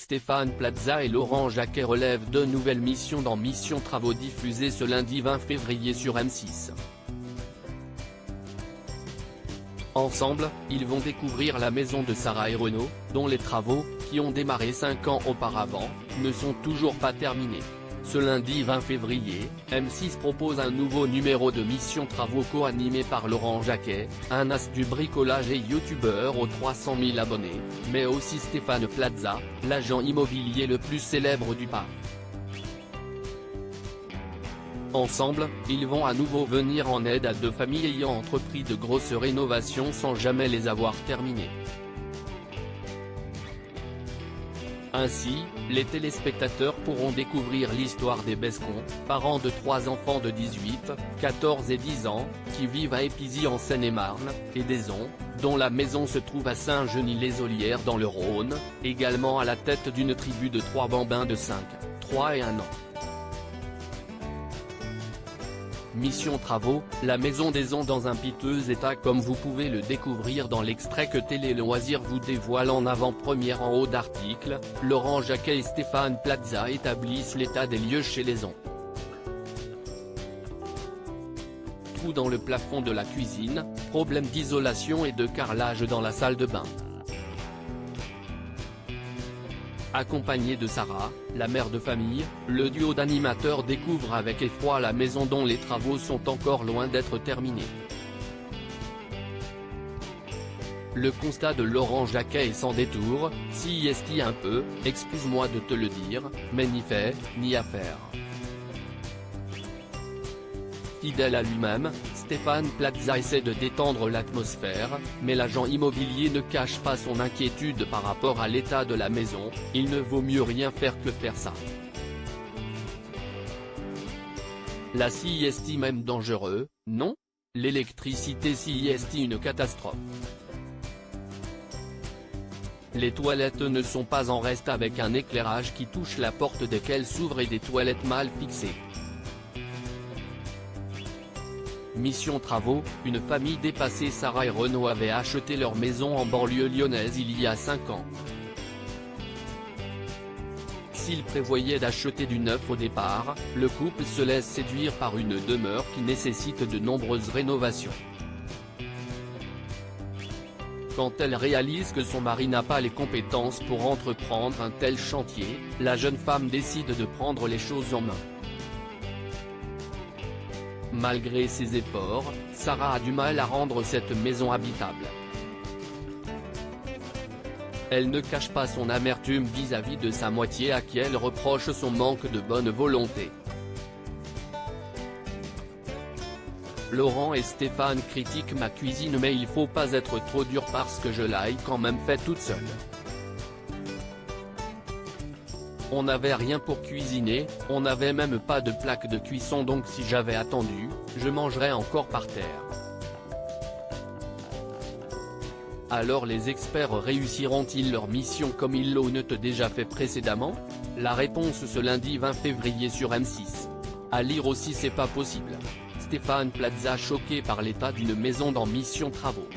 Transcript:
Stéphane Plaza et Laurent Jacquet relèvent deux nouvelles missions dans Mission Travaux diffusées ce lundi 20 février sur M6. Ensemble, ils vont découvrir la maison de Sarah et Renaud, dont les travaux, qui ont démarré 5 ans auparavant, ne sont toujours pas terminés. Ce lundi 20 février, M6 propose un nouveau numéro de Mission Travaux co-animé par Laurent Jacquet, un as du bricolage et youtubeur aux 300 000 abonnés, mais aussi Stéphane Plaza, l'agent immobilier le plus célèbre du parc. Ensemble, ils vont à nouveau venir en aide à deux familles ayant entrepris de grosses rénovations sans jamais les avoir terminées. Ainsi, les téléspectateurs pourront découvrir l'histoire des Bescon, parents de 3 enfants de 18, 14 et 10 ans, qui vivent à Épizy en Seine-et-Marne, et d'Aison, dont la maison se trouve à Saint-Genis-les-Ollières dans le Rhône, également à la tête d'une tribu de 3 bambins de 5, 3 et 1 an. Mission Travaux, la maison d'Aison dans un piteux état comme vous pouvez le découvrir dans l'extrait que Télé Loisirs vous dévoile en avant-première en haut d'article. Laurent Jacquet et Stéphane Plaza établissent l'état des lieux chez l'Aison. Trou dans le plafond de la cuisine, problème d'isolation et de carrelage dans la salle de bain. Accompagné de Sarah, la mère de famille, le duo d'animateurs découvre avec effroi la maison dont les travaux sont encore loin d'être terminés. Le constat de Laurent Jacquet est sans détour, si est-il un peu, excuse-moi de te le dire, mais ni fait, ni à faire. Fidèle à lui-même, Stéphane Plaza essaie de détendre l'atmosphère, mais l'agent immobilier ne cache pas son inquiétude par rapport à l'état de la maison. Il ne vaut mieux rien faire que faire ça. La scie est même dangereux, non? L'électricité scie est une catastrophe. Les toilettes ne sont pas en reste avec un éclairage qui touche la porte desquelles s'ouvre et des toilettes mal fixées. Mission Travaux, une famille dépassée. Sarah et Renaud avaient acheté leur maison en banlieue lyonnaise il y a 5 ans. S'ils prévoyaient d'acheter du neuf au départ, le couple se laisse séduire par une demeure qui nécessite de nombreuses rénovations. Quand elle réalise que son mari n'a pas les compétences pour entreprendre un tel chantier, la jeune femme décide de prendre les choses en main. Malgré ses efforts, Sarah a du mal à rendre cette maison habitable. Elle ne cache pas son amertume vis-à-vis de sa moitié à qui elle reproche son manque de bonne volonté. Laurent et Stéphane critiquent ma cuisine mais il faut pas être trop dur parce que je l'ai quand même fait toute seule. On n'avait rien pour cuisiner, on n'avait même pas de plaque de cuisson donc si j'avais attendu, je mangerais encore par terre. Alors les experts réussiront-ils leur mission comme ils l'ont déjà fait précédemment? La réponse ce lundi 20 février sur M6. À lire aussi c'est pas possible. Stéphane Plaza choqué par l'état d'une maison dans Mission Travaux.